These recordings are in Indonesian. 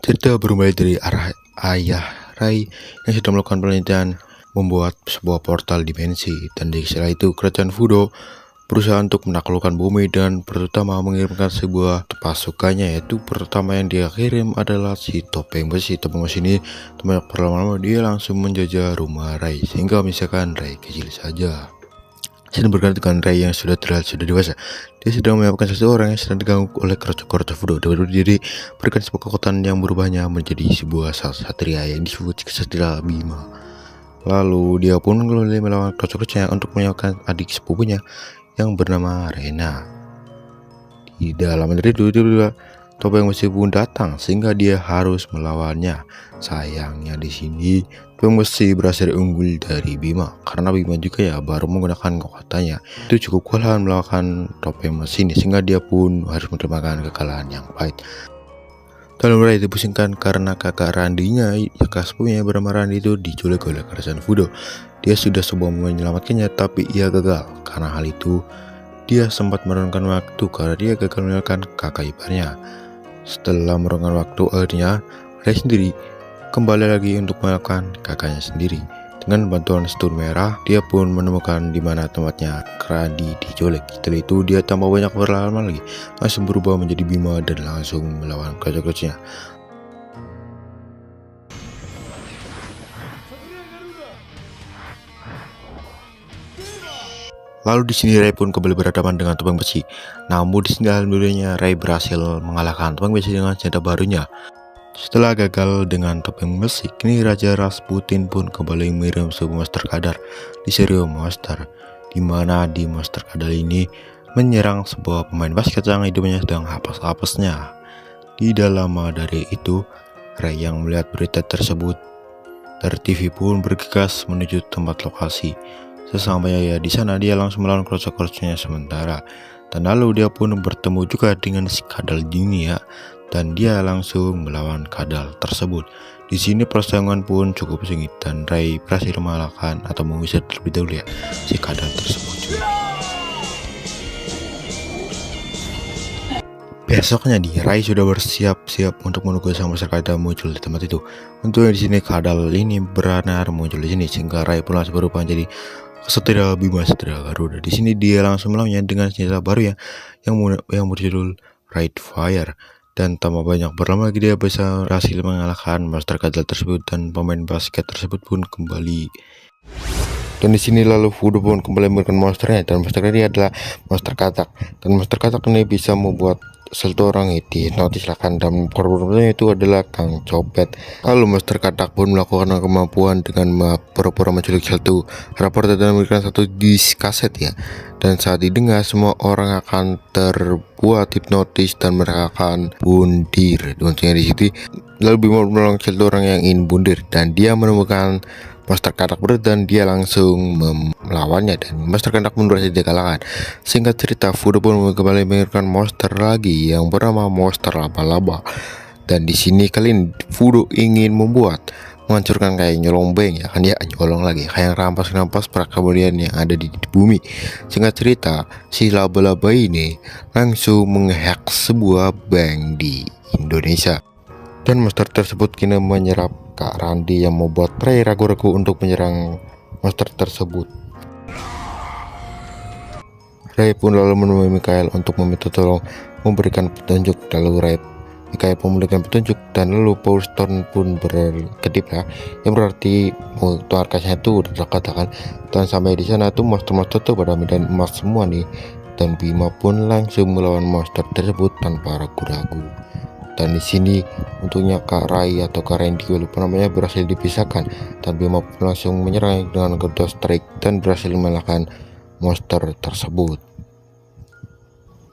Cerita bermula dari arah ayah Rai yang sedang melakukan penelitian membuat sebuah portal dimensi, dan di sela itu kerajaan Fudo berusaha untuk menaklukkan bumi dan pertama mengirimkan sebuah pasukannya, yaitu pertama yang dia kirim adalah si topeng besi. Topeng besi ini banyak berlama-lama dia langsung menjajah rumah Rai sehingga misalkan Rai kecil saja. Sedang berganti dengan Rai yang sudah terlihat sudah dewasa. Dia sedang menyiapkan seseorang yang sedang diganggu oleh kerajaan Fudo. Dia berdiri berikan sebuah kekuatan yang berubahnya menjadi sebuah satria yang disebut Kesatria Bima. Lalu dia pun kembali melawan kerajaan untuk menyelamatkan adik sepupunya yang bernama Rena. Di dalam itu topeng besi pun datang sehingga dia harus melawannya. Sayangnya di sini topeng besi berhasil unggul dari Bima karena Bima juga ya baru menggunakan kekuatannya. Itu cukup kewalahan melawan topeng besi ini sehingga dia pun harus menerima kekalahan yang pahit. Dan mulai dipusingkan karena kakak Randinya, kakak sepupunya bernama Randi itu diculik oleh kerajaan Fudo. Dia sudah coba menyelamatkannya tapi ia gagal. Karena hal itu dia sempat menurunkan waktu karena dia gagal menyelamatkan kakak iparnya. Setelah menurunkan waktu, akhirnya Rai sendiri kembali lagi untuk melakukan kakaknya sendiri. Dengan bantuan stun merah, dia pun menemukan di mana tempatnya Randi diculik. Setelah itu dia tambah banyak berlama lagi, langsung berubah menjadi Bima dan langsung melawan kerajaan-kerajaannya. Lalu di sini Rai pun kembali berhadapan dengan topeng besi. Namun di sini alhamdulillahnya Rai berhasil mengalahkan topeng besi dengan senjata barunya. Setelah gagal dengan topeng besi, kini Raja Rasputin pun kembali mengirim sebuah monster kadar di seri monster, di mana di monster kadar ini menyerang sebuah pemain basket yang hidupnya sedang hapus-hapusnya. Di dalam dari itu, Rai yang melihat berita tersebut dari TV pun bergegas menuju tempat lokasi. Sesampainya ya di sana, dia langsung melawan kroco-kroconya sementara, dan lalu dia pun bertemu juga dengan si kadal dunia dan dia langsung melawan kadal tersebut. Di sini persaingan pun cukup sengit dan Rai berhasil mengalahkan atau mengusir terlebih dahulu ya si kadal tersebut. Besoknya Rai sudah bersiap-siap untuk menunggu sang monster kadal muncul di tempat itu. Untuk di sini kadal ini benar muncul di sini sehingga Rai pun langsung berubah menjadi Kesatria Bima Satria Garuda. Di sini dia langsung melawannya dengan senjata baru ya yang berjudul Right Fire. Dan tambah banyak berlama lagi dia bisa berhasil mengalahkan monster kadal tersebut dan pemain basket tersebut pun kembali. Dan di sini lalu Fudo pun kembali memberikan monsternya, dan monster ini adalah monster katak. Dan monster katak ini bisa membuat seseorang itu notis kan, dan korbannya itu adalah Kang Copet. Lalu monster katak pun melakukan kemampuan dengan pura-pura menculik satu rapor dan memberikan satu disk kaset ya. Dan saat didengar semua orang akan terbuat hipnotis dan mereka akan bundir. Untungnya di situ lalu Bima menolong seseorang yang ingin bundir dan dia menemukan monster katak berat dan dia langsung melawannya dan monster katak pun berhasil dikalahkan. Singkat cerita, Fudo pun kembali mengirimkan monster lagi yang bernama monster laba-laba. Dan di sini kali ini Fudo ingin menghancurkan kayak nyolong bank ya kan, dia nyolong lagi kayak rampas kemudian yang ada di bumi. Singkat cerita, si laba-laba ini langsung menghack sebuah bank di Indonesia. Dan monster tersebut kini menyerap Kak Randi yang membuat Rai ragu-ragu untuk menyerang monster tersebut. Rai pun lalu menemui Mikhail untuk meminta tolong memberikan petunjuk. Lalu Mikhail pun memberikan petunjuk dan lalu Power Stone pun berkedip ya, yang berarti musuh arkasnya itu udah katakan. Dan sampai di sana tuh monster-monster tuh pada medan emas semua nih, dan Bima pun langsung melawan monster tersebut tanpa ragu-ragu. Dan di sini untungnya Kak Rai atau Kak Randy lupa namanya berhasil dipisahkan, dan Bima pun langsung menyerang dengan Ghost Strike dan berhasil mengalahkan monster tersebut.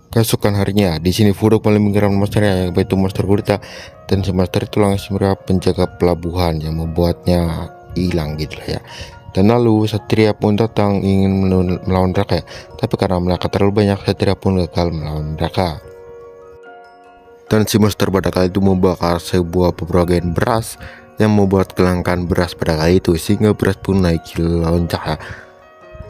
Keesokan harinya di sini Fudo kembali mengirim monsternya yaitu monster gurita, dan si monster itu langsung penjaga pelabuhan yang membuatnya hilang gitu lah ya. Dan lalu Satria pun datang ingin melawan mereka ya, tapi karena mereka terlalu banyak Satria pun gagal melawan mereka. Dan si monster pada kali itu membakar sebuah pemrograman beras yang membuat kelangkaan beras pada kali itu sehingga beras pun naik lonjak ya.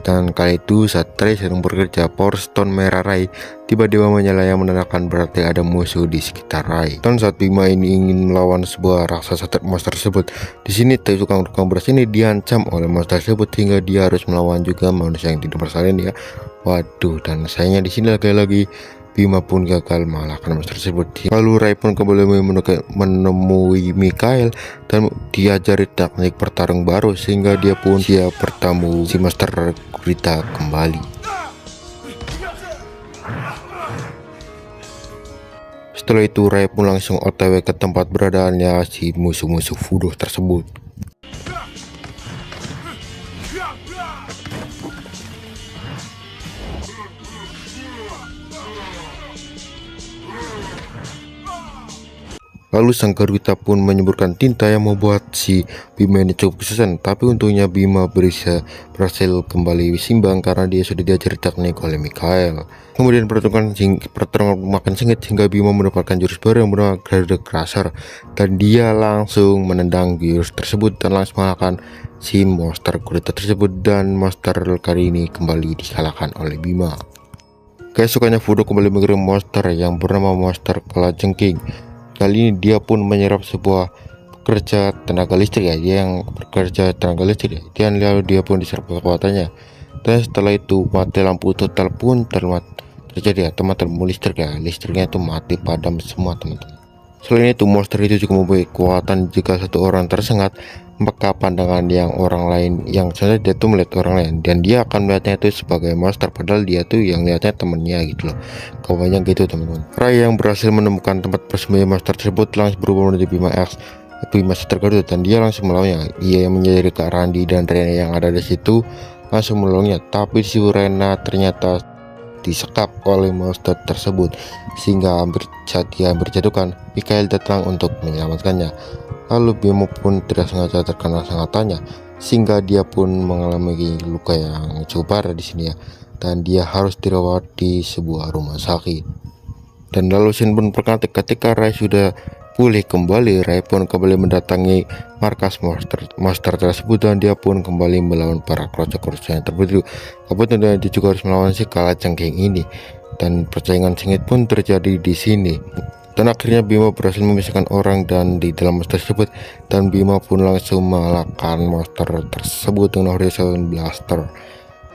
Dan kali itu saat Ray sedang bekerja, Power Stone merah Ray tiba-tiba menyala yang menandakan berarti ada musuh di sekitar Ray. Dan saat Bima ini ingin melawan sebuah raksasa monster tersebut, di sini tukang beras ini diancam oleh monster tersebut hingga dia harus melawan juga manusia yang tidak bersalin ya. Waduh, dan sayangnya di sini lagi-lagi Bima pun gagal mengalahkan monster tersebut. Lalu Ray pun kembali menemui Mikhail dan diajari teknik pertarung baru sehingga dia pun siap bertemu si monster gurita kembali. Setelah itu Ray pun langsung OTW ke tempat beradaannya si musuh-musuh Fudo tersebut. Lalu sang Garuda pun menyemburkan tinta yang membuat si Bima ini cukup kesusahan. Tapi untungnya Bima berhasil kembali simbang karena dia sudah diajari teknik oleh Mikhail. Kemudian pertarungan makin sengit hingga Bima mendapatkan jurus baru yang bernama Garuda Crusher. Dan dia langsung menendang jurus tersebut dan langsung mengalahkan si monster gurita tersebut. Dan monster kali ini kembali dikalahkan oleh Bima. Keesokannya Fudo kembali mengirim monster yang bernama monster Kalajengking. Kali ini dia pun menyerap sebuah pekerja tenaga listrik ya, yang bekerja tenaga listrik ya. Dan lalu dia pun diserap kekuatannya. Dan setelah itu mati lampu total pun terjadi ya, teman-teman listrik ya. Listriknya itu mati padam semua teman-teman. Selain itu monster itu juga mempunyai kekuatan jika satu orang tersengat, maka pandangan yang orang lain yang sebenarnya dia tuh melihat orang lain dan dia akan melihatnya itu sebagai monster padahal dia tuh yang lihatnya temennya gitu loh. Kawannya gitu teman-teman. Ray yang berhasil menemukan tempat persembunyian monster tersebut langsung berubah menjadi Bima X, Bima tergaduh, dan dia langsung melawannya. Dia yang menyadari Kak Randi dan Rena yang ada di situ langsung menolongnya, tapi si Rena ternyata disekap oleh monster tersebut sehingga saat dia berjatuhkan, Mikhail datang untuk menyelamatkannya. Lalu Bima pun tidak sengaja terkena sengatannya sehingga dia pun mengalami luka yang cukup parah di sini ya, dan dia harus dirawat di sebuah rumah sakit. Dan lalu scene pun berganti ketika Ray sudah pulih kembali. Ray pun kembali mendatangi markas monster tersebut dan dia pun kembali melawan para kroco-kroco yang terbentuk. Kebetulan dia juga harus melawan si Kalajengking ini, dan persaingan sengit pun terjadi di sini. Dan akhirnya Bima berhasil memisahkan orang dan di dalam monster tersebut, dan Bima pun langsung mengalahkan monster tersebut dengan Horizon Blaster.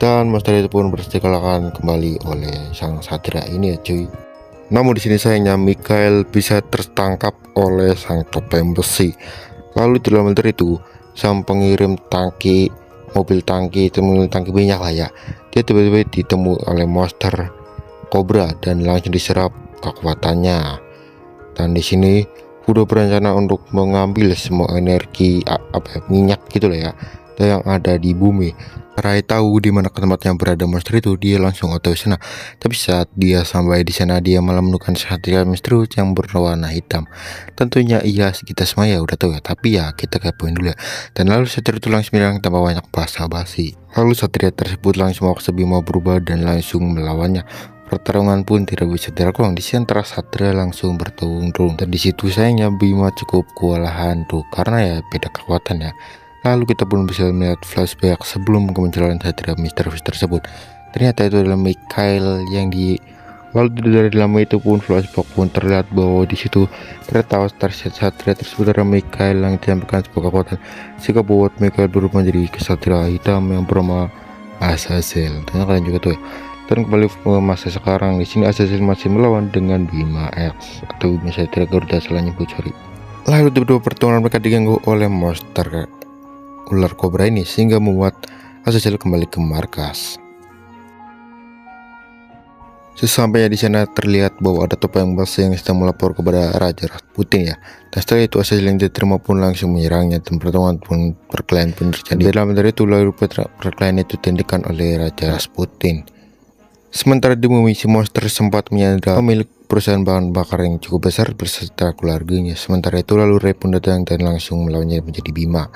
Dan monster itu pun berhasil dikalahkan kembali oleh sang satria ini ya cuy. Namun di sini sayangnya Mikhail bisa tertangkap oleh sang topeng besi. Lalu di dalam monster itu sang pengirim mobil tangki minyak lah ya, dia tiba-tiba ditemui oleh monster Cobra dan langsung diserap kekuatannya. Dan di sini Fudo berencana untuk mengambil semua energi minyak gitu lah ya yang ada di bumi. Ray tahu di mana tempat yang berada monster itu, dia langsung otw sana. Tapi saat dia sampai di sana, dia malah menemukan satria misterius yang berwarna hitam. Tentunya iya kita semua ya udah tahu ya, tapi ya kita kepoin dulu ya. Dan lalu satria itu langsung bilang tanpa banyak basa-basi. Lalu satria tersebut langsung memaksa Bima berubah dan langsung melawannya. Pertarungan pun tidak bisa dilakukan. Di sini antara satria langsung bertarung, dan di situ sayangnya Bima cukup kewalahan tuh karena ya beda kekuatan ya. Lalu kita pun bisa melihat flashback sebelum kemunculan satria misterius tersebut. Ternyata itu adalah Mikhail yang lalu dari dalam itu pun flashback pun terlihat bahwa di situ ternyata satria tersebut adalah Mikhail yang disampaikan sebuah kekuatan sehingga buat Mikhail berubah menjadi kesatria hitam yang bernama Azazel. Dan kalian juga tuh ya. Dan kembali ke masa sekarang, di sini Azazel masih melawan dengan Bima X atau misalnya tidak Garuda salah nyebut sorry. Lalu tiba-tiba pertarungan mereka diganggu oleh monster ular kobra ini sehingga membuat Azazel kembali ke markas. Sesampainya di sana terlihat bahwa ada topeng besi yang sedang melapor kepada Raja Rasputin ya. Dan setelah itu Azazel yang diterima pun langsung menyerangnya dan pertarungan pun perkelahian pun terjadi. Dalam dari itu lalu perkelahian itu dihentikan oleh Raja Rasputin. Sementara di bumi, si monster sempat menyandra pemilik perusahaan bahan bakar yang cukup besar beserta keluarganya. Sementara itu lalu Ray pun datang dan langsung melawannya menjadi Bima.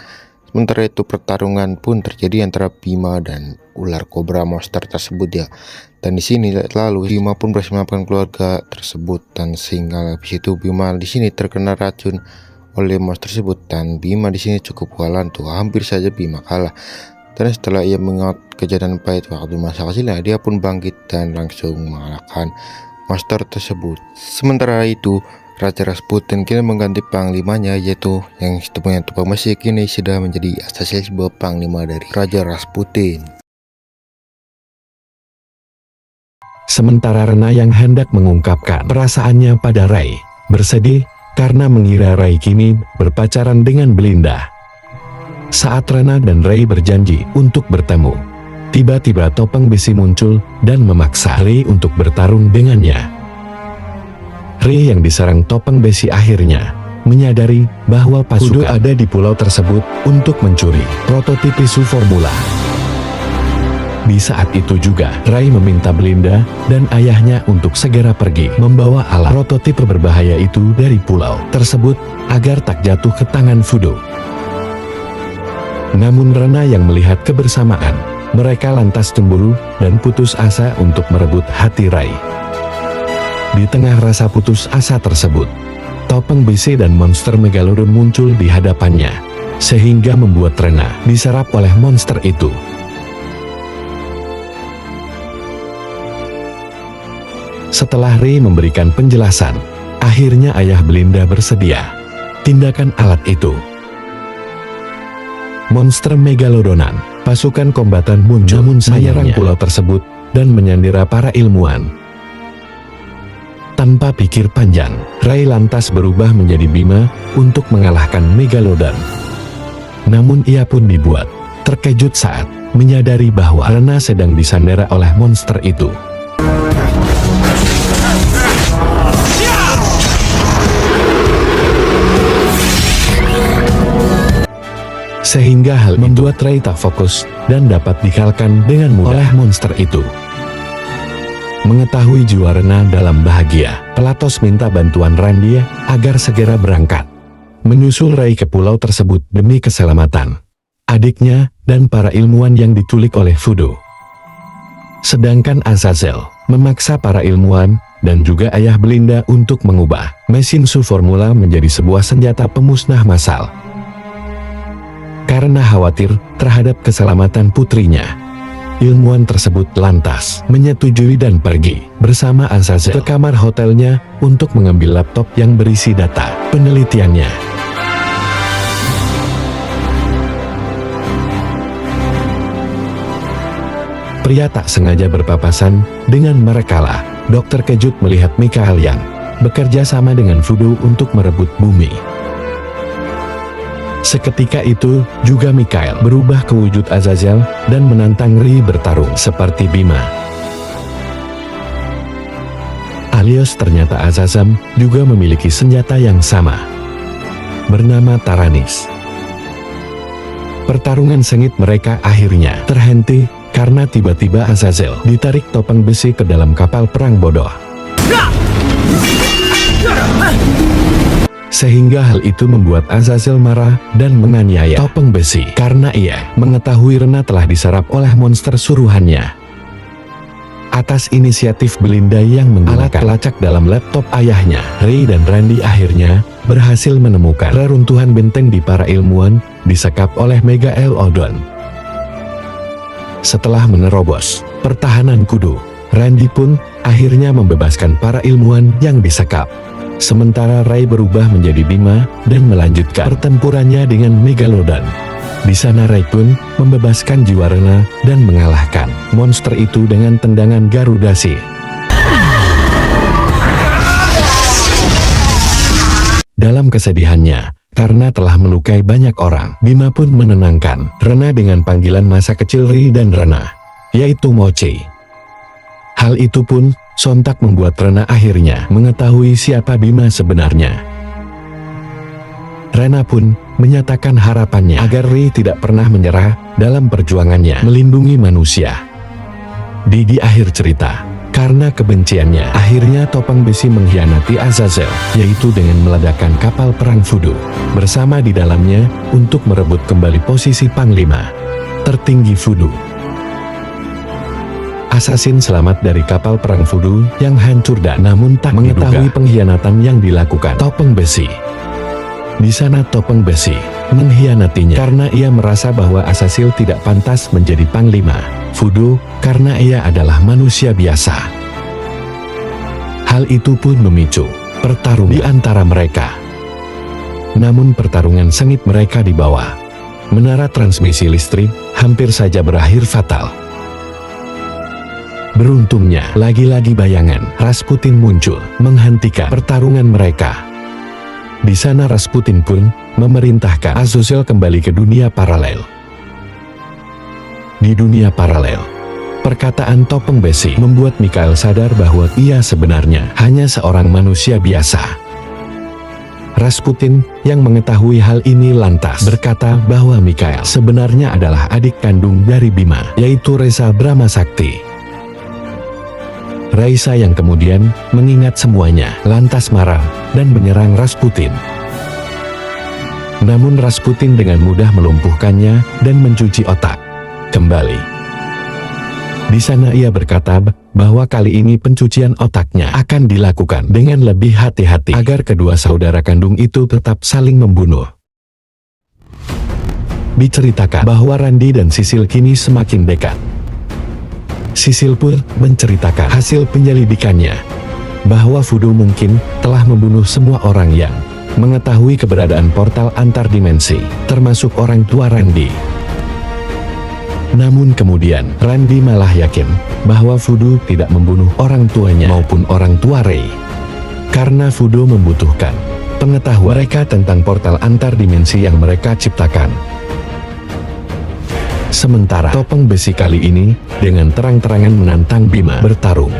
Sementara itu pertarungan pun terjadi antara Bima dan ular kobra monster tersebut ya. Dan di sini lalu Bima pun berhasil menyelamatkan keluarga tersebut, dan sehingga habis itu Bima di sini terkena racun oleh monster tersebut, dan Bima di sini cukup kewalahan tuh, hampir saja Bima kalah. Dan setelah ia mengingat kejadian pahit waktu masa kecilnya, dia pun bangkit dan langsung mengalahkan monster tersebut. Sementara itu, Raja Rasputin kini mengganti panglimanya, yaitu yang setepunya topeng besi kini sudah menjadi Azazel sebagai panglima dari Raja Rasputin. Sementara Rena yang hendak mengungkapkan perasaannya pada Ray, bersedih karena mengira Ray kini berpacaran dengan Belinda. Saat Rena dan Ray berjanji untuk bertemu, tiba-tiba topeng besi muncul dan memaksa Ray untuk bertarung dengannya. Ray yang diserang topeng besi akhirnya menyadari bahwa pasukan ada di pulau tersebut untuk mencuri prototipe isu formula. Di saat itu juga, Ray meminta Belinda dan ayahnya untuk segera pergi membawa alat prototipe berbahaya itu dari pulau tersebut agar tak jatuh ke tangan Fudo. Namun Rena yang melihat kebersamaan, mereka lantas cemburu dan putus asa untuk merebut hati Ray. Di tengah rasa putus asa tersebut, topeng besi dan monster Megalodon muncul di hadapannya, sehingga membuat Rena diserap oleh monster itu. Setelah Ray memberikan penjelasan, akhirnya ayah Belinda bersedia tindakan alat itu. Monster Megalodonan, pasukan kombatan muncul menyerang pulau tersebut dan menyandera para ilmuwan. Tanpa pikir panjang, Ray lantas berubah menjadi Bima untuk mengalahkan Megalodon. Namun ia pun dibuat terkejut saat menyadari bahwa Rena sedang disandera oleh monster itu. Sehingga hal membuat Ray tak fokus dan dapat dikalahkan dengan mudah oleh monster itu. Mengetahui jiwa Rena dalam bahagia, Platos minta bantuan Randy agar segera berangkat menyusul Ray ke pulau tersebut demi keselamatan adiknya dan para ilmuwan yang diculik oleh Fudo. Sedangkan Azazel memaksa para ilmuwan dan juga ayah Belinda untuk mengubah mesin su formula menjadi sebuah senjata pemusnah massal. Karena khawatir terhadap keselamatan putrinya, ilmuwan tersebut lantas menyetujui dan pergi bersama Azazel ke kamar hotelnya untuk mengambil laptop yang berisi data penelitiannya. Pria tak sengaja berpapasan dengan merekalah Dokter Kejut melihat Mikhail yang bekerja sama dengan Fudo untuk merebut bumi. Seketika itu, juga Mikhail berubah ke wujud Azazel dan menantang Ray bertarung seperti Bima. Alias ternyata Azazel juga memiliki senjata yang sama, bernama Taranis. Pertarungan sengit mereka akhirnya terhenti karena tiba-tiba Azazel ditarik topeng besi ke dalam kapal perang bodoh. Sehingga hal itu membuat Azazel marah dan menganiaya topeng besi karena ia mengetahui Rena telah diserap oleh monster suruhannya. Atas inisiatif Belinda yang menggunakan alat pelacak dalam laptop ayahnya, Ray dan Randy akhirnya berhasil menemukan reruntuhan benteng di para ilmuwan disekap oleh Megalodon. Setelah menerobos pertahanan kudu, Randy pun akhirnya membebaskan para ilmuwan yang disekap. Sementara Ray berubah menjadi Bima dan melanjutkan pertempurannya dengan Megalodon. Di sana Ray pun membebaskan jiwa Rena dan mengalahkan monster itu dengan tendangan Garudasi. Dalam kesedihannya, karena telah melukai banyak orang, Bima pun menenangkan Rena dengan panggilan masa kecil Ray dan Rena, yaitu Mochi. Hal itu pun sontak membuat Rena akhirnya mengetahui siapa Bima sebenarnya. Rena pun menyatakan harapannya agar Ray tidak pernah menyerah dalam perjuangannya melindungi manusia. Di akhir cerita, karena kebenciannya, akhirnya topeng besi mengkhianati Azazel, yaitu dengan meledakkan kapal perang Fudo bersama di dalamnya untuk merebut kembali posisi panglima tertinggi Fudo. Assassin selamat dari kapal perang Fudo yang hancur dan namun tak mengetahui pengkhianatan yang dilakukan topeng besi. Di sana topeng besi mengkhianatinya karena ia merasa bahwa Azazel tidak pantas menjadi panglima Fudo karena ia adalah manusia biasa. Hal itu pun memicu pertarungan di antara mereka. Namun pertarungan sengit mereka di bawah menara transmisi listrik hampir saja berakhir fatal. Beruntungnya, lagi-lagi bayangan Rasputin muncul menghentikan pertarungan mereka. Di sana Rasputin pun memerintahkan Azazel kembali ke dunia paralel. Di dunia paralel, perkataan topeng besi membuat Mikhail sadar bahwa ia sebenarnya hanya seorang manusia biasa. Rasputin yang mengetahui hal ini lantas berkata bahwa Mikhail sebenarnya adalah adik kandung dari Bima, yaitu Reza Brahmasakti. Raisa yang kemudian mengingat semuanya lantas marah dan menyerang Rasputin. Namun Rasputin dengan mudah melumpuhkannya dan mencuci otak kembali. Di sana ia berkata bahwa kali ini pencucian otaknya akan dilakukan dengan lebih hati-hati agar kedua saudara kandung itu tetap saling membunuh. Diceritakan bahwa Randy dan Sisil kini semakin dekat. Sisil pun menceritakan hasil penyelidikannya bahwa Fudo mungkin telah membunuh semua orang yang mengetahui keberadaan portal antar dimensi, termasuk orang tua Randy. Namun kemudian Randy malah yakin bahwa Fudo tidak membunuh orang tuanya maupun orang tua Ray, karena Fudo membutuhkan pengetahuan mereka tentang portal antar dimensi yang mereka ciptakan. Sementara topeng besi kali ini dengan terang-terangan menantang Bima bertarung.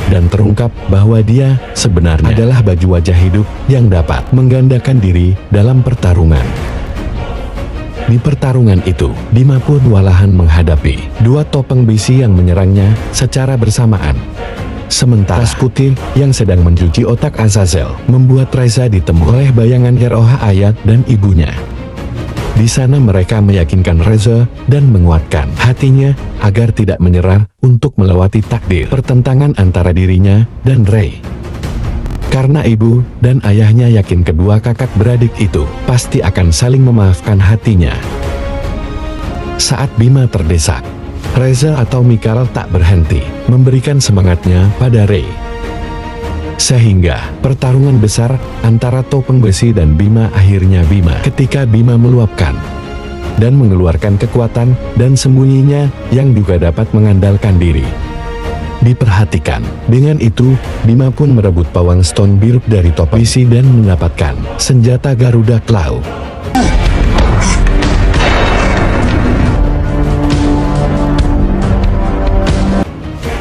Dan terungkap bahwa dia sebenarnya adalah baju wajah hidup yang dapat menggandakan diri dalam pertarungan. Di pertarungan itu, Bima pun walahan menghadapi dua topeng besi yang menyerangnya secara bersamaan. Sementara Rasputin yang sedang mencuci otak Azazel membuat Reza ditemui oleh bayangan Yeroha Ayat dan ibunya. Di sana mereka meyakinkan Reza dan menguatkan hatinya agar tidak menyerah untuk melewati takdir pertentangan antara dirinya dan Ray. Karena ibu dan ayahnya yakin kedua kakak beradik itu pasti akan saling memaafkan hatinya. Saat Bima terdesak, Reza atau Mikhail tak berhenti memberikan semangatnya pada Ray. Sehingga pertarungan besar antara topeng besi dan Bima akhirnya ketika Bima meluapkan dan mengeluarkan kekuatan dan sembunyinya yang juga dapat mengandalkan diri. Diperhatikan, dengan itu Bima pun merebut pawang stone biru dari topeng besi dan mendapatkan senjata Garuda Claw.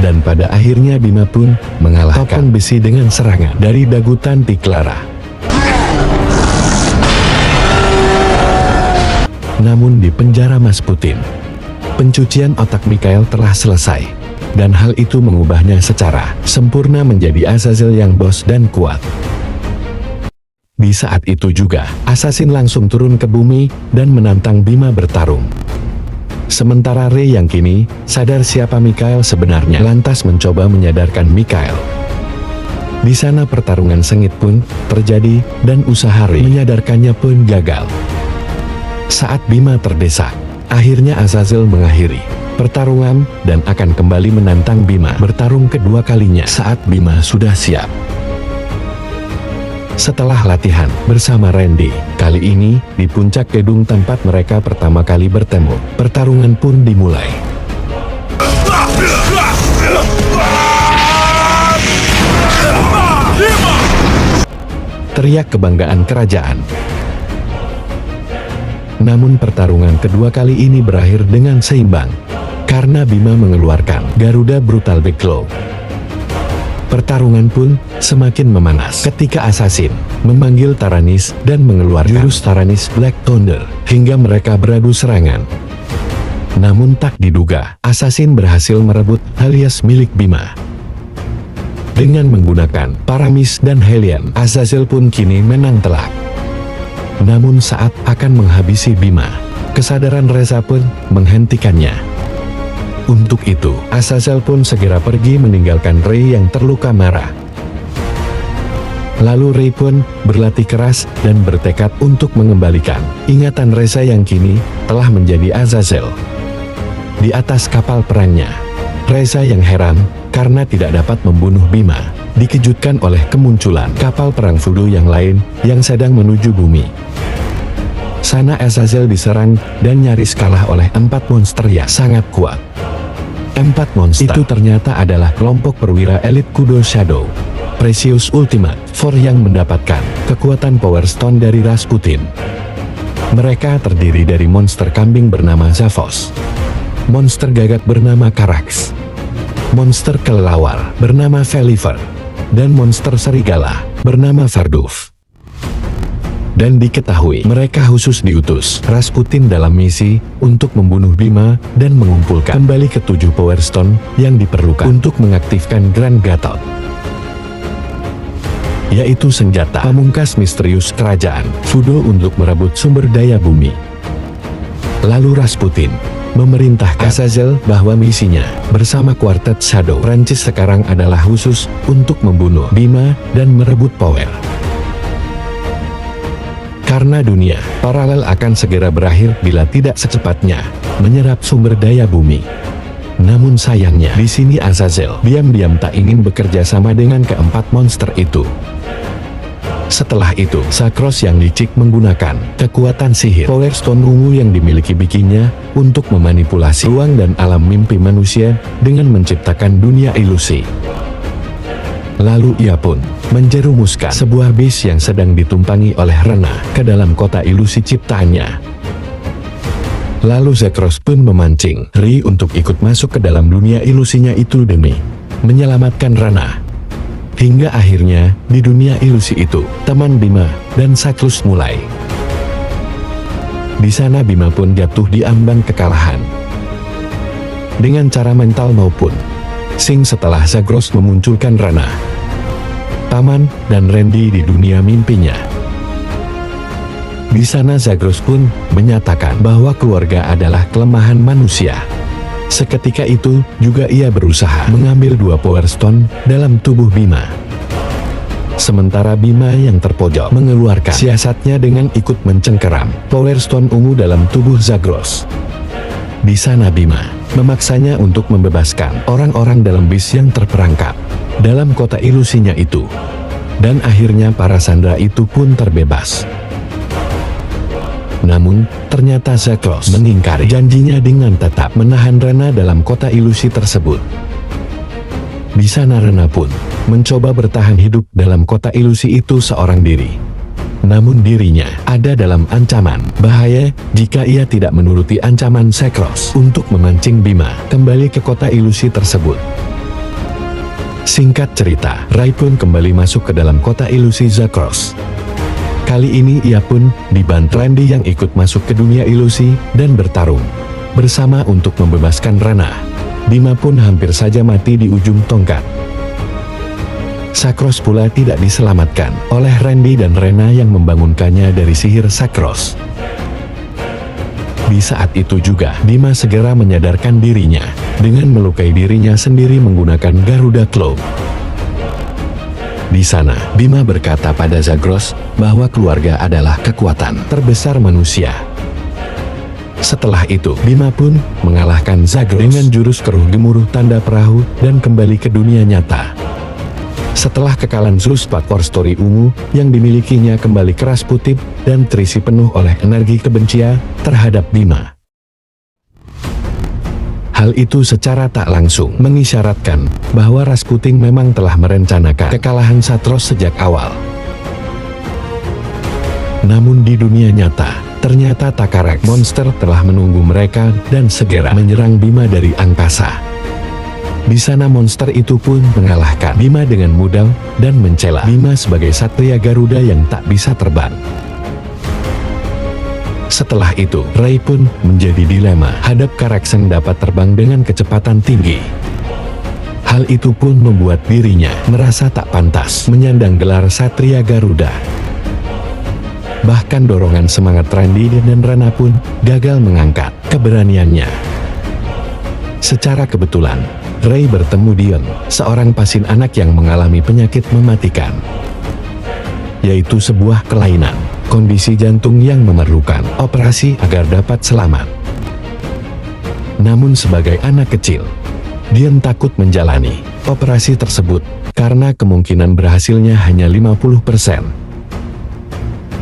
Dan pada akhirnya Bima pun mengalahkan topeng besi dengan serangan dari dagutan Tiklara. Namun di penjara Rasputin, pencucian otak Mikhail telah selesai, dan hal itu mengubahnya secara sempurna menjadi Azazel yang bos dan kuat. Di saat itu juga, Assassin langsung turun ke bumi dan menantang Bima bertarung. Sementara Ray yang kini sadar siapa Mikhail sebenarnya lantas mencoba menyadarkan Mikhail. Di sana pertarungan sengit pun terjadi dan usaha Ray menyadarkannya pun gagal. Saat Bima terdesak, akhirnya Azazel mengakhiri pertarungan dan akan kembali menantang Bima bertarung kedua kalinya saat Bima sudah siap. Setelah latihan bersama Randy, kali ini di puncak gedung tempat mereka pertama kali bertemu, pertarungan pun dimulai. Teriak kebanggaan kerajaan. Namun pertarungan kedua kali ini berakhir dengan seimbang, karena Bima mengeluarkan Garuda Brutal Big Claw. Pertarungan pun semakin memanas ketika Assassin memanggil Taranis dan mengeluarkan jurus Taranis Black Thunder hingga mereka beradu serangan. Namun tak diduga, Assassin berhasil merebut alias milik Bima. Dengan menggunakan Paramis dan Hellion, Azazel pun kini menang telak. Namun saat akan menghabisi Bima, kesadaran Reza pun menghentikannya. Untuk itu, Azazel pun segera pergi meninggalkan Ray yang terluka marah. Lalu Ray pun berlatih keras dan bertekad untuk mengembalikan ingatan Reza yang kini telah menjadi Azazel. Di atas kapal perangnya, Reza yang heran karena tidak dapat membunuh Bima, dikejutkan oleh kemunculan kapal perang voodoo yang lain yang sedang menuju bumi. Sana Azazel diserang dan nyaris kalah oleh 4 monster yang sangat kuat. 4 monster itu ternyata adalah kelompok perwira elit Kudo Shadow Precious Ultimate 4 yang mendapatkan kekuatan Power Stone dari Rasputin. Mereka terdiri dari monster kambing bernama Zavos, monster gagak bernama Karax, monster kelelawar bernama Veliver, dan monster serigala bernama Verduf. Dan diketahui mereka khusus diutus Rasputin dalam misi untuk membunuh Bima dan mengumpulkan kembali ke-7 Power Stone yang diperlukan untuk mengaktifkan Grand Gatot, yaitu senjata pamungkas misterius kerajaan voodoo untuk merebut sumber daya bumi. Lalu Rasputin memerintahkan Azazel bahwa misinya bersama kuartet Shadow Prancis sekarang adalah khusus untuk membunuh Bima dan merebut power. Karena dunia paralel akan segera berakhir bila tidak secepatnya menyerap sumber daya bumi. Namun sayangnya di sini Azazel diam-diam tak ingin bekerja sama dengan ke-4 monster itu. Setelah itu, Zakros yang licik menggunakan kekuatan sihir Power Stone ungu yang dimiliki bikinnya untuk memanipulasi ruang dan alam mimpi manusia dengan menciptakan dunia ilusi. Lalu ia pun menjerumuskan sebuah bis yang sedang ditumpangi oleh Rena ke dalam kota ilusi ciptaannya. Lalu Zakros pun memancing Ri untuk ikut masuk ke dalam dunia ilusinya itu demi menyelamatkan Rena. Hingga akhirnya, di dunia ilusi itu, teman Bima dan Zakros mulai. Di sana Bima pun jatuh di ambang kekalahan. Dengan cara mental maupun sing setelah Zagros memunculkan Rana, Paman, dan Randy di dunia mimpinya. Di sana Zagros pun menyatakan bahwa keluarga adalah kelemahan manusia. Seketika itu, juga ia berusaha mengambil 2 Power Stone dalam tubuh Bima. Sementara Bima yang terpojok mengeluarkan siasatnya dengan ikut mencengkeram Power Stone ungu dalam tubuh Zagros. Di sana Bima memaksanya untuk membebaskan orang-orang dalam bis yang terperangkap dalam kota ilusinya itu. Dan akhirnya para sandera itu pun terbebas. Namun, ternyata Zakros mengingkari janjinya dengan tetap menahan Rena dalam kota ilusi tersebut. Di sana Rena pun mencoba bertahan hidup dalam kota ilusi itu seorang diri. Namun dirinya ada dalam ancaman bahaya jika ia tidak menuruti ancaman Zakros untuk memancing Bima kembali ke kota ilusi tersebut. Singkat cerita, Rai pun kembali masuk ke dalam kota ilusi Zakros. Kali ini ia pun dibantu Randy yang ikut masuk ke dunia ilusi dan bertarung bersama untuk membebaskan Rana. Bima pun hampir saja mati di ujung tongkat. Zakros pula tidak diselamatkan oleh Randy dan Rena yang membangunkannya dari sihir Zakros. Di saat itu juga Bima segera menyadarkan dirinya dengan melukai dirinya sendiri menggunakan Garuda Claw. Di sana, Bima berkata pada Zagros bahwa keluarga adalah kekuatan terbesar manusia. Setelah itu, Bima pun mengalahkan Zagros dengan jurus keruh gemuruh tanda perahu dan kembali ke dunia nyata. Setelah kekalahan Zeus Power Story ungu yang dimilikinya kembali keras putih dan terisi penuh oleh energi kebencian terhadap Bima. Hal itu secara tak langsung mengisyaratkan bahwa Rasputin memang telah merencanakan kekalahan Zakros sejak awal. Namun di dunia nyata, ternyata Takarak monster telah menunggu mereka dan segera menyerang Bima dari angkasa. Di sana monster itu pun mengalahkan Bima dengan mudah dan mencela Bima sebagai Satria Garuda yang tak bisa terbang. Setelah itu, Rai pun menjadi dilema hadap Karaksen dapat terbang dengan kecepatan tinggi. Hal itu pun membuat dirinya merasa tak pantas menyandang gelar Satria Garuda. Bahkan dorongan semangat Randy dan Rana pun gagal mengangkat keberaniannya. Secara kebetulan, Rai bertemu Dion, seorang pasien anak yang mengalami penyakit mematikan. yaitu sebuah kelainan kondisi jantung yang memerlukan operasi agar dapat selamat. Namun sebagai anak kecil, Dian takut menjalani operasi tersebut karena kemungkinan berhasilnya hanya 50%.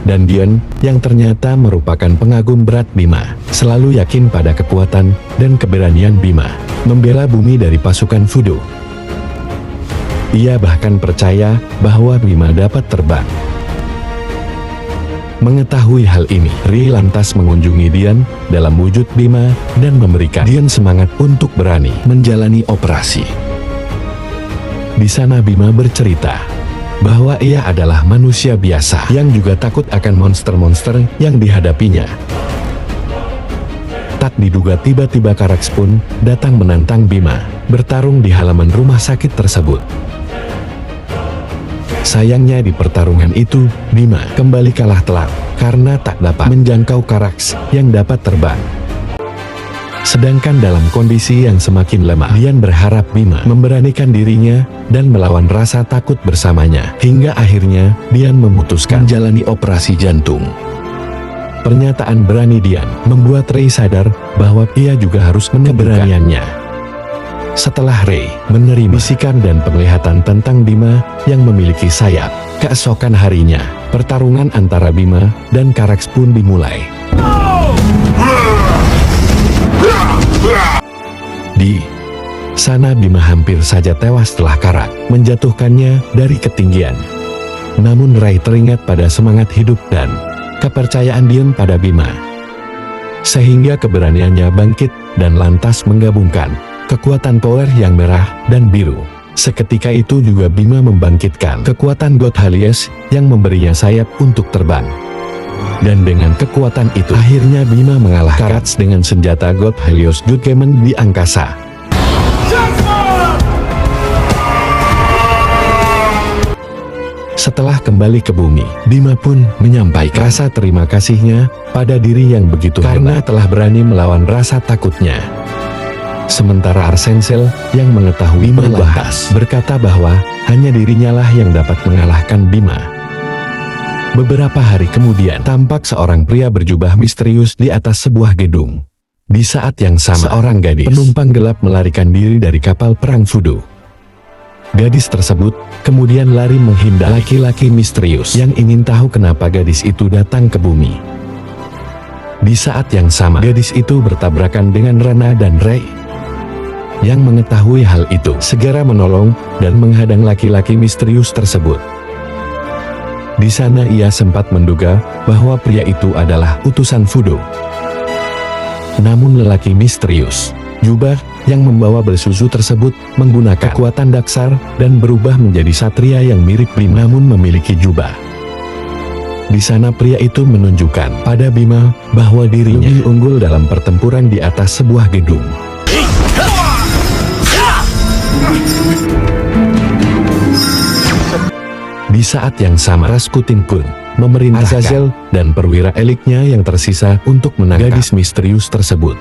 Dan Dian, yang ternyata merupakan pengagum berat Bima, selalu yakin pada kekuatan dan keberanian Bima membela bumi dari pasukan Fudo. Ia bahkan percaya bahwa Bima dapat terbang. Mengetahui hal ini, Ri lantas mengunjungi Dian dalam wujud Bima dan memberikan Dian semangat untuk berani menjalani operasi. Di sana Bima bercerita bahwa ia adalah manusia biasa yang juga takut akan monster-monster yang dihadapinya. Tak diduga tiba-tiba Karax pun datang menantang Bima bertarung di halaman rumah sakit tersebut. Sayangnya di pertarungan itu, Bima kembali kalah telak karena tak dapat menjangkau Karax yang dapat terbang. Sedangkan dalam kondisi yang semakin lemah, Dian berharap Bima memberanikan dirinya dan melawan rasa takut bersamanya. Hingga akhirnya, Dian memutuskan menjalani operasi jantung. Pernyataan berani Dian membuat Rei sadar bahwa ia juga harus menunjukkan keberaniannya. Setelah Rei menerima bisikan dan penglihatan tentang Bima yang memiliki sayap, keesokan harinya, pertarungan antara Bima dan Karax pun dimulai. Di sana Bima hampir saja tewas setelah Karax menjatuhkannya dari ketinggian. Namun Rai teringat pada semangat hidup dan kepercayaan Dian pada Bima, sehingga keberaniannya bangkit dan lantas menggabungkan kekuatan power yang merah dan biru. Seketika itu juga Bima membangkitkan kekuatan God Helios yang memberinya sayap untuk terbang. Dan dengan kekuatan itu, akhirnya Bima mengalahkan Karax dengan senjata God Helios Judgment di angkasa. Setelah kembali ke bumi, Bima pun menyampaikan rasa terima kasihnya pada diri yang begitu karena telah berani melawan rasa takutnya. Sementara Arsensel yang mengetahui lantas berkata bahwa hanya dirinya lah yang dapat mengalahkan Bima. Beberapa hari kemudian, tampak seorang pria berjubah misterius di atas sebuah gedung. Di saat yang sama, seorang gadis penumpang gelap melarikan diri dari kapal perang Fudo. Gadis tersebut kemudian lari menghindar laki-laki misterius yang ingin tahu kenapa gadis itu datang ke bumi. Di saat yang sama, gadis itu bertabrakan dengan Rana dan Rei. Yang mengetahui hal itu segera menolong dan menghadang laki-laki misterius tersebut. Di sana ia sempat menduga bahwa pria itu adalah utusan Fudo. Namun lelaki misterius, jubah yang membawa bersusu tersebut menggunakan kekuatan daksar dan berubah menjadi satria yang mirip Bima namun memiliki jubah. Di sana pria itu menunjukkan pada Bima bahwa dirinya lebih unggul dalam pertempuran di atas sebuah gedung. Di saat yang sama, Rasputin pun memerintahkan Azazel dan perwira elitnya yang tersisa untuk menangkap gadis misterius tersebut.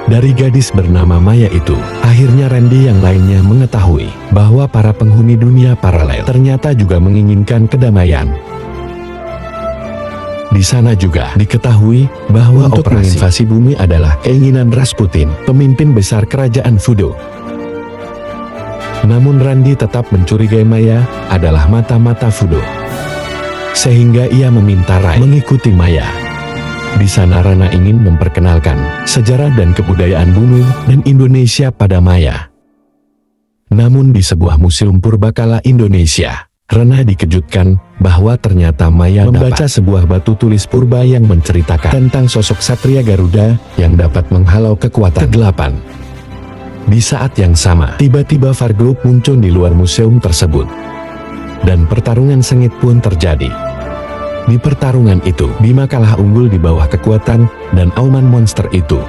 Dari gadis bernama Maya itu, akhirnya Randy yang lainnya mengetahui bahwa para penghuni dunia paralel ternyata juga menginginkan kedamaian. Di sana juga diketahui bahwa untuk menginvasi bumi adalah keinginan Rasputin, pemimpin besar kerajaan Fudo. Namun Randy tetap mencurigai Maya adalah mata-mata Fudo. Sehingga ia meminta Rai mengikuti Maya. Di sana Rana ingin memperkenalkan sejarah dan kebudayaan bumi dan Indonesia pada Maya. Namun di sebuah museum purbakala Indonesia, Rana dikejutkan bahwa ternyata Maya membaca sebuah batu tulis purba yang menceritakan tentang sosok Satria Garuda yang dapat menghalau kekuatan kegelapan. Di saat yang sama, tiba-tiba Fargloop muncul di luar museum tersebut. Dan pertarungan sengit pun terjadi. Di pertarungan itu, Bima kalah unggul di bawah kekuatan dan auman monster itu.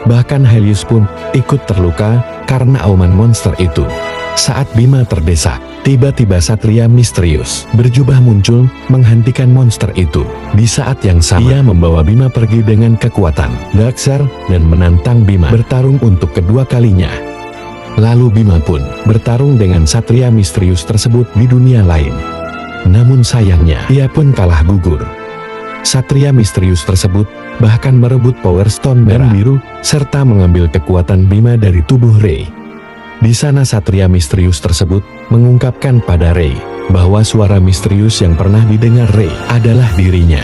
Bahkan Helios pun ikut terluka karena auman monster itu. Saat Bima terdesak, tiba-tiba Satria misterius berjubah muncul menghentikan monster itu. Di saat yang sama, ia membawa Bima pergi dengan kekuatan daksar dan menantang Bima bertarung untuk kedua kalinya. Lalu Bima pun bertarung dengan Satria misterius tersebut di dunia lain. Namun sayangnya, ia pun kalah gugur. Satria misterius tersebut bahkan merebut Power Stone merah dan biru, serta mengambil kekuatan Bima dari tubuh Rey. Di sana Satria misterius tersebut mengungkapkan pada Rey bahwa suara misterius yang pernah didengar Rey adalah dirinya.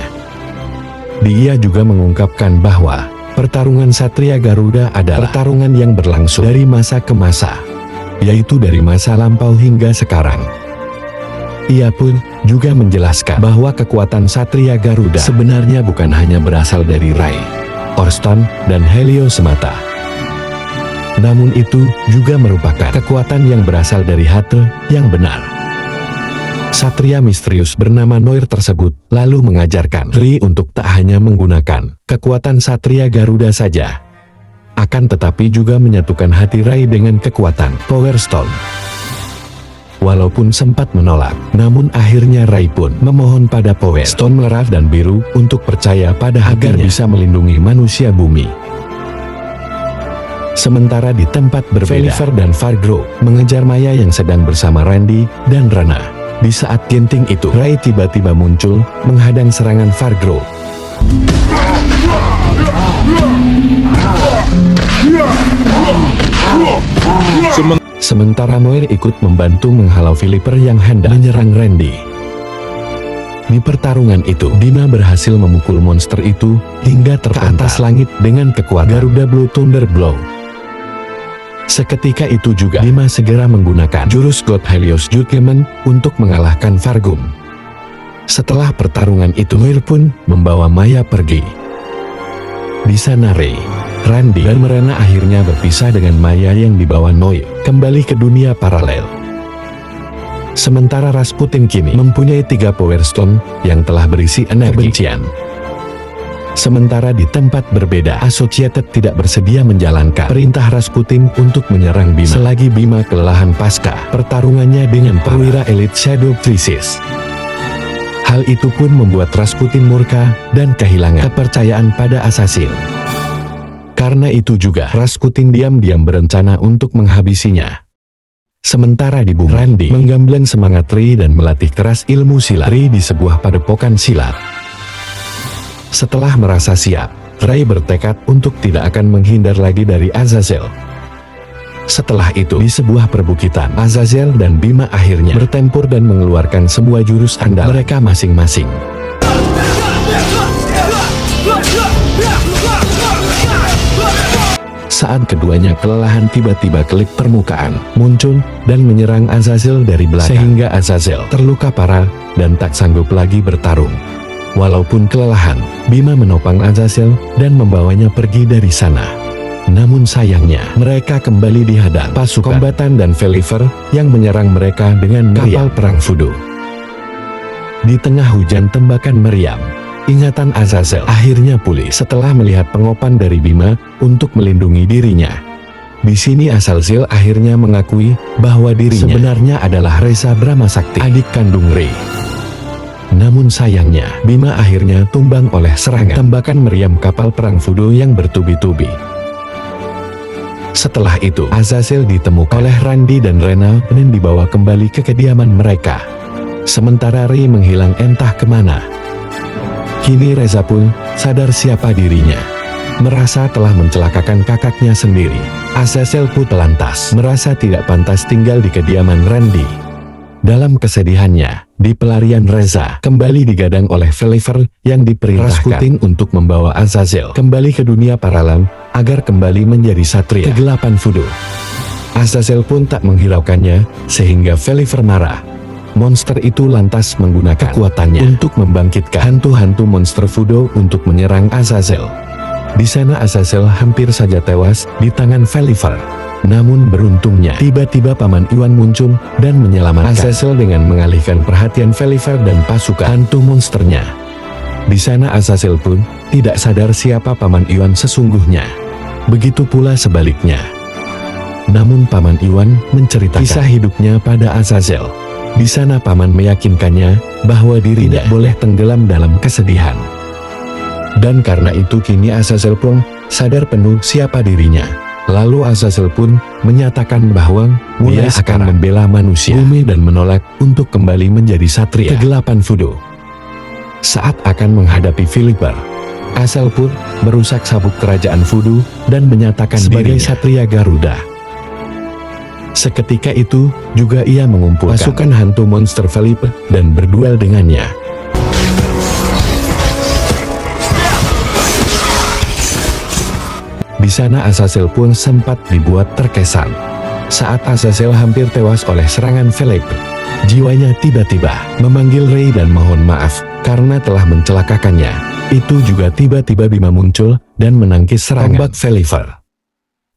Dia juga mengungkapkan bahwa pertarungan Satria Garuda adalah pertarungan yang berlangsung dari masa ke masa, yaitu dari masa lampau hingga sekarang. Ia pun juga menjelaskan bahwa kekuatan Satria Garuda sebenarnya bukan hanya berasal dari Rai, Orston, dan Helio semata. Namun itu juga merupakan kekuatan yang berasal dari hate yang benar. Satria misterius bernama Noir tersebut lalu mengajarkan Rey untuk tak hanya menggunakan kekuatan Satria Garuda saja, akan tetapi juga menyatukan hati Rai dengan kekuatan Power Stone. Walaupun sempat menolak, namun akhirnya Rai pun memohon pada Power Stone merah dan biru untuk percaya pada agar bisa melindungi manusia bumi. Sementara di tempat berbeda, Veliver dan Fargrow mengejar Maya yang sedang bersama Randy dan Rana. Di saat genting itu, Rai tiba-tiba muncul menghadang serangan Fargrow. Sementara Noir ikut membantu menghalau Veliver yang hendak menyerang Randy. Di pertarungan itu, Bima berhasil memukul monster itu hingga ke atas langit dengan kekuatan Garuda Blue Thunder Blow. Seketika itu juga Bima segera menggunakan jurus God Helios Judgment untuk mengalahkan Fargum. Setelah pertarungan itu, Noir pun membawa Maya pergi. Di sana Rey, Randy, dan Rana akhirnya berpisah dengan Maya yang dibawa Noir kembali ke dunia paralel. Sementara Rasputin kini mempunyai 3 Power Stone yang telah berisi energi kebencian. Sementara di tempat berbeda, Associated tidak bersedia menjalankan perintah Rasputin untuk menyerang Bima selagi Bima kelelahan pasca pertarungannya dengan perwira elit Shadow Crisis. Hal itu pun membuat Rasputin murka dan kehilangan kepercayaan pada Assassin. Karena itu juga Rasputin diam-diam berencana untuk menghabisinya. Sementara di bumi, Randy menggambleng semangat Rey dan melatih keras ilmu silat Rey di sebuah padepokan silat. Setelah merasa siap, Rey bertekad untuk tidak akan menghindar lagi dari Azazel. Setelah itu, di sebuah perbukitan, Azazel dan Bima akhirnya bertempur dan mengeluarkan semua jurus andal mereka masing-masing. Saat keduanya kelelahan, tiba-tiba kelip permukaan muncul dan menyerang Azazel dari belakang, sehingga Azazel terluka parah dan tak sanggup lagi bertarung. Walaupun kelelahan, Bima menopang Azazel dan membawanya pergi dari sana. Namun sayangnya, mereka kembali dihadang pasukan kombatan dan Veliver yang menyerang mereka dengan kapal perang Voodoo. Di tengah hujan tembakan meriam, ingatan Azazel akhirnya pulih setelah melihat pengopan dari Bima untuk melindungi dirinya. Di sini Azazel akhirnya mengakui bahwa dirinya sebenarnya adalah Reza Brahma Sakti, adik kandung Rey. Namun sayangnya, Bima akhirnya tumbang oleh serangan tembakan meriam kapal perang Voodoo yang bertubi-tubi. Setelah itu, Azazel ditemukan oleh Randy dan Rena dan dibawa kembali ke kediaman mereka. Sementara Rey menghilang entah kemana. Kini Reza pun sadar siapa dirinya. Merasa telah mencelakakan kakaknya sendiri, Azazel pun lantas merasa tidak pantas tinggal di kediaman Randy. Dalam kesedihannya, di pelarian Reza kembali digadang oleh Veliver yang diperintahkan Rasputin untuk membawa Azazel kembali ke dunia paralel agar kembali menjadi satria kegelapan Voodoo. Azazel pun tak menghiraukannya sehingga Veliver marah. Monster itu lantas menggunakan kekuatannya untuk membangkitkan hantu-hantu monster Voodoo untuk menyerang Azazel. Di sana Azazel hampir saja tewas di tangan Veliver. Namun beruntungnya, tiba-tiba Paman Iwan muncul dan menyelamatkan Azazel dengan mengalihkan perhatian Veliver dan pasukan hantu monsternya. Di sana Azazel pun tidak sadar siapa Paman Iwan sesungguhnya. Begitu pula sebaliknya. Namun Paman Iwan menceritakan kisah hidupnya pada Azazel. Di sana Paman meyakinkannya bahwa dirinya tidak boleh tenggelam dalam kesedihan. Dan karena itu kini Azazel pun sadar penuh siapa dirinya. Lalu Azazel pun menyatakan bahwa dia akan membela manusia, bumi dan menolak untuk kembali menjadi satria kegelapan voodoo. Saat akan menghadapi Philipper, Azazel pun merusak sabuk kerajaan voodoo dan menyatakan sebagai satria Garuda. Seketika itu juga ia mengumpulkan pasukan hantu monster Philipper dan berduel dengannya. Di sana Azazel pun sempat dibuat terkesan. Saat Azazel hampir tewas oleh serangan Philipper, jiwanya tiba-tiba memanggil Ray dan mohon maaf karena telah mencelakakannya. Itu juga tiba-tiba Bima muncul dan menangkis serangan tombak Philipper.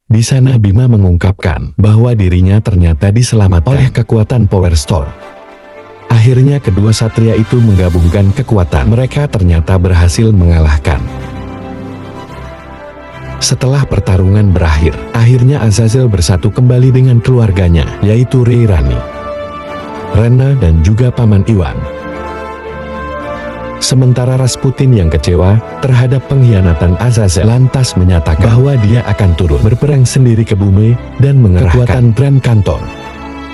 Di sana Bima mengungkapkan bahwa dirinya ternyata diselamatkan oleh kekuatan Power Stone. Akhirnya kedua satria itu menggabungkan kekuatan mereka, ternyata berhasil mengalahkan. Setelah pertarungan berakhir, akhirnya Azazel bersatu kembali dengan keluarganya, yaitu Ray, Rani, Rena dan juga Paman Iwan. Sementara Rasputin yang kecewa terhadap pengkhianatan Azazel lantas menyatakan bahwa dia akan turun berperang sendiri ke bumi dan mengerahkan Grand Kantor.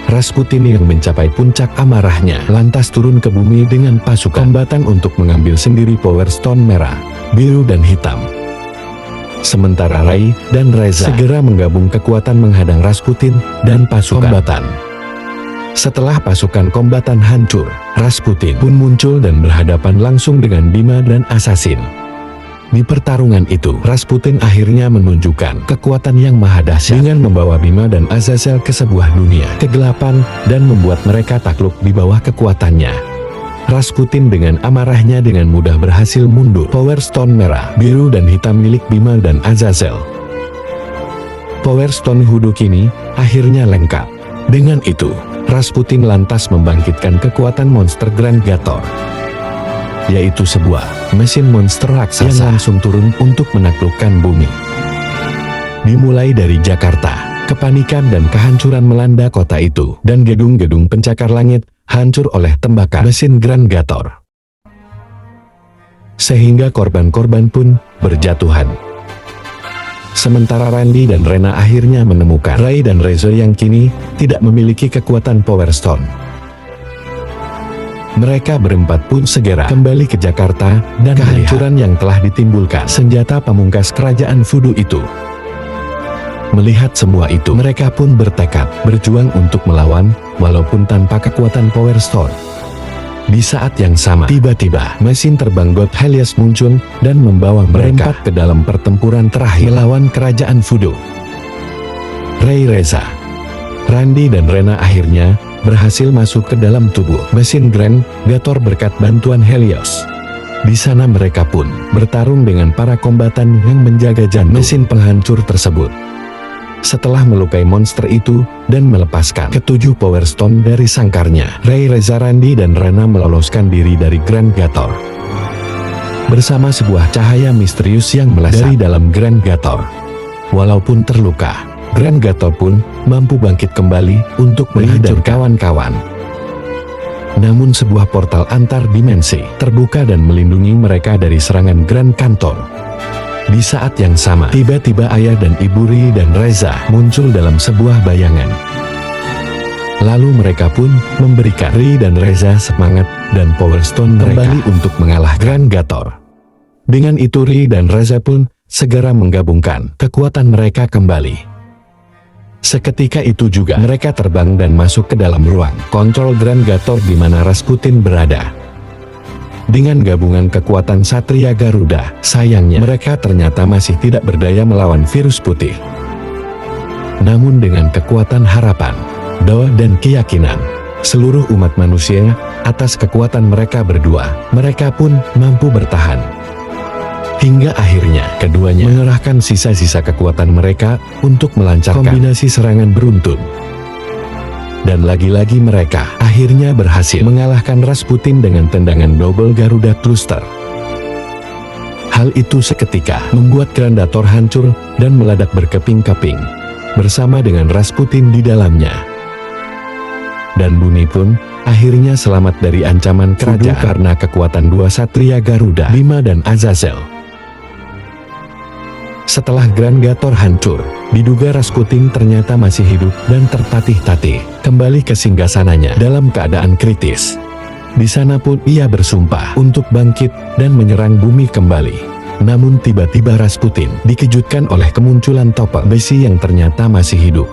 Rasputin yang mencapai puncak amarahnya lantas turun ke bumi dengan pasukan kombatan untuk mengambil sendiri Power Stone merah, biru dan hitam. Sementara Ray dan Reza segera menggabung kekuatan menghadang Rasputin dan pasukan kombatan. Setelah pasukan kombatan hancur, Rasputin pun muncul dan berhadapan langsung dengan Bima dan Assassin. Di pertarungan itu, Rasputin akhirnya menunjukkan kekuatan yang maha dahsyat dengan membawa Bima dan Azazel ke sebuah dunia kegelapan dan membuat mereka takluk di bawah kekuatannya. Rasputin dengan amarahnya dengan mudah berhasil mundur Power Stone merah, biru dan hitam milik Bima dan Azazel. Power Stone Voodoo kini akhirnya lengkap. Dengan itu, Rasputin lantas membangkitkan kekuatan monster Grand Gator, yaitu sebuah mesin monster raksasa yang langsung turun untuk menaklukkan bumi. Dimulai dari Jakarta, kepanikan dan kehancuran melanda kota itu, dan gedung-gedung pencakar langit hancur oleh tembakan mesin Grand Gator. Sehingga korban-korban pun berjatuhan. Sementara Randy dan Rena akhirnya menemukan Ray dan Reza yang kini tidak memiliki kekuatan Power Stone. Mereka berempat pun segera kembali ke Jakarta dan kehancuran yang telah ditimbulkan senjata pamungkas kerajaan voodoo itu. Melihat semua itu, mereka pun bertekad berjuang untuk melawan, walaupun tanpa kekuatan Power Stone. Di saat yang sama, tiba-tiba mesin terbang God Helios muncul dan membawa mereka ke dalam pertempuran terakhir melawan kerajaan voodoo. Ray, Reza, Randy dan Rena akhirnya berhasil masuk ke dalam tubuh mesin Grand Gator berkat bantuan Helios. Di sana mereka pun bertarung dengan para kombatan yang menjaga jantung mesin penghancur tersebut. Setelah melukai monster itu dan melepaskan ketujuh Power Stone dari sangkarnya, Ray, Reza, Randy dan Rena meloloskan diri dari Grand Gator bersama sebuah cahaya misterius yang melesat dari dalam Grand Gator. Walaupun terluka, Grand Gator pun mampu bangkit kembali untuk menghancurkan kawan-kawan. Namun sebuah portal antar dimensi terbuka dan melindungi mereka dari serangan Grand Kantor. Di saat yang sama, tiba-tiba ayah dan ibu Ray dan Reza muncul dalam sebuah bayangan. Lalu mereka pun memberikan Ray dan Reza semangat dan Power Stone mereka kembali untuk mengalahkan Grand Gator. Dengan itu Ray dan Reza pun segera menggabungkan kekuatan mereka kembali. Seketika itu juga mereka terbang dan masuk ke dalam ruang kontrol Grand Gator di mana Rasputin berada. Dengan gabungan kekuatan Satria Garuda, sayangnya mereka ternyata masih tidak berdaya melawan virus putih. Namun dengan kekuatan harapan, doa dan keyakinan seluruh umat manusia atas kekuatan mereka berdua, mereka pun mampu bertahan. Hingga akhirnya keduanya mengerahkan sisa-sisa kekuatan mereka untuk melancarkan kombinasi serangan beruntun. Dan lagi-lagi mereka akhirnya berhasil mengalahkan Rasputin dengan tendangan double Garuda Cluster. Hal itu seketika membuat Grand Gator hancur dan meledak berkeping-keping, bersama dengan Rasputin di dalamnya. Dan bumi pun akhirnya selamat dari ancaman kerajaan karena kekuatan dua Satria Garuda, Bima dan Azazel. Setelah Grand Gator hancur, diduga Rasputin ternyata masih hidup dan tertatih-tatih kembali ke singgasananya dalam keadaan kritis. Di sana pun ia bersumpah untuk bangkit dan menyerang bumi kembali. Namun tiba-tiba Rasputin dikejutkan oleh kemunculan topeng besi yang ternyata masih hidup.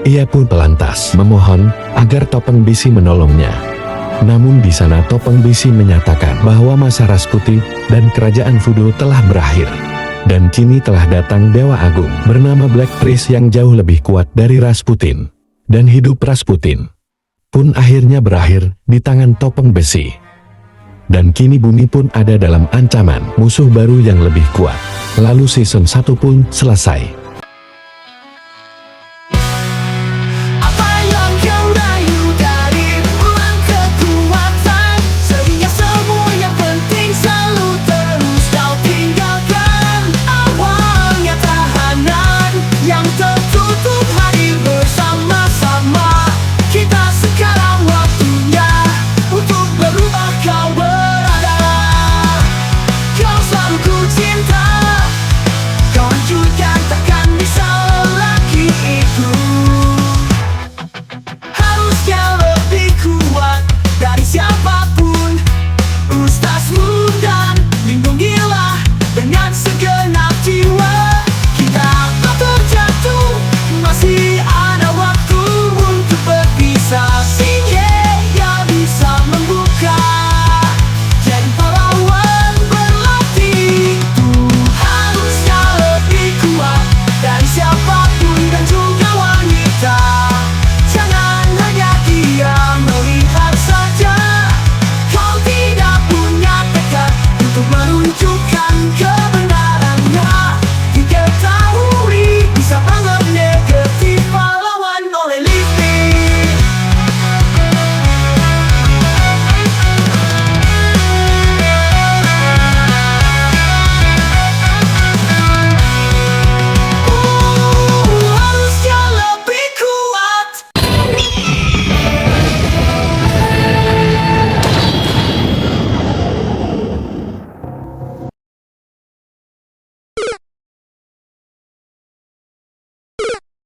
Ia pun lantas memohon agar topeng besi menolongnya. Namun di sana topeng besi menyatakan bahwa masa Rasputin dan kerajaan Voodoo telah berakhir. Dan kini telah datang Dewa Agung bernama Black Priest yang jauh lebih kuat dari Rasputin. Dan hidup Rasputin pun akhirnya berakhir di tangan topeng besi. Dan kini bumi pun ada dalam ancaman musuh baru yang lebih kuat. Lalu season 1 pun selesai.